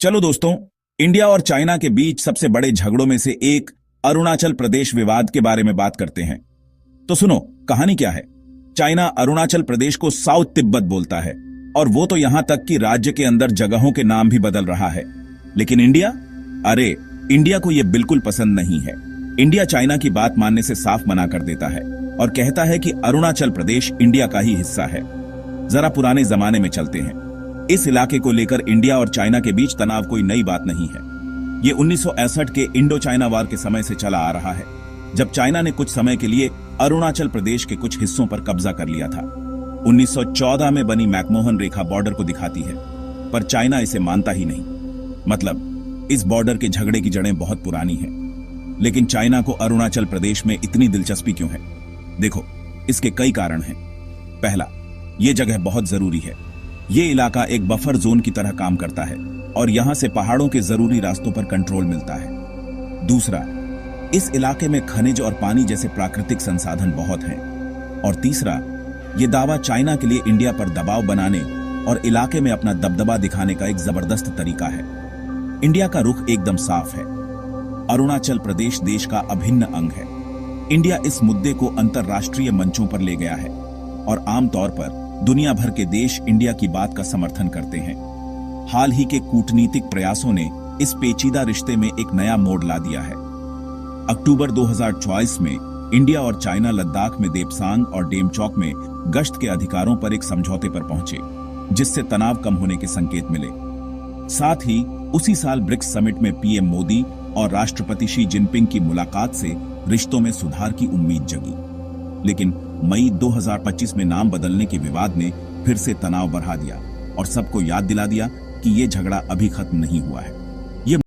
चलो दोस्तों, इंडिया और चाइना के बीच सबसे बड़े झगड़ों में से एक अरुणाचल प्रदेश विवाद के बारे में बात करते हैं। तो सुनो, कहानी क्या है। चाइना अरुणाचल प्रदेश को साउथ तिब्बत बोलता है और वो तो यहां तक कि राज्य के अंदर जगहों के नाम भी बदल रहा है। लेकिन इंडिया, अरे इंडिया को यह बिल्कुल पसंद नहीं है। इंडिया चाइना की बात मानने से साफ मना कर देता है और कहता है कि अरुणाचल प्रदेश इंडिया का ही हिस्सा है। जरा पुराने जमाने में चलते हैं। इस इलाके को लेकर इंडिया और चाइना के बीच तनाव कोई नई बात नहीं है। ये 1961 के इंडो चाइना वार के समय से चला आ रहा है, जब चाइना ने कुछ समय के लिए अरुणाचल प्रदेश के कुछ हिस्सों पर कब्जा कर लिया था। 1914 में बनी मैकमोहन रेखा बॉर्डर को दिखाती है, पर चाइना इसे मानता ही नहीं। मतलब इस बॉर्डर के झगड़े की जड़ें बहुत पुरानी हैं। लेकिन चाइना को अरुणाचल प्रदेश में इतनी दिलचस्पी क्यों है? देखो, इसके कई कारण हैं। पहला, यह जगह बहुत जरूरी है। ये इलाका एक बफर जोन की तरह काम करता है और यहां से पहाड़ों के जरूरी रास्तों पर कंट्रोल मिलता है। दूसरा, इस इलाके में खनिज और पानी जैसे प्राकृतिक संसाधन बहुत हैं। और तीसरा, ये दावा चाइना के लिए इंडिया पर दबाव बनाने और इलाके में अपना दबदबा दिखाने का एक जबरदस्त तरीका है। इंडिया का रुख एकदम साफ है। अरुणाचल प्रदेश देश का अभिन्न अंग है। इंडिया इस मुद्दे को अंतर्राष्ट्रीय मंचों पर ले गया है और आमतौर पर दुनिया भर के देश इंडिया की बात का समर्थन करते हैं। हाल ही के कूटनीतिक प्रयासों ने इस पेचीदा रिश्ते में एक नया मोड़ ला दिया है। अक्टूबर 2024 में इंडिया और चाइना लद्दाख में देपसांग और डेमचौक में गश्त के अधिकारों पर एक समझौते पर पहुंचे, जिससे तनाव कम होने के संकेत मिले। साथ ही उसी साल ब्रिक्स समिट में पीएम मोदी और राष्ट्रपति शी जिनपिंग की मुलाकात से रिश्तों में सुधार की उम्मीद जगी। लेकिन मई 2025 में नाम बदलने के विवाद ने फिर से तनाव बढ़ा दिया और सबको याद दिला दिया कि यह झगड़ा अभी खत्म नहीं हुआ है।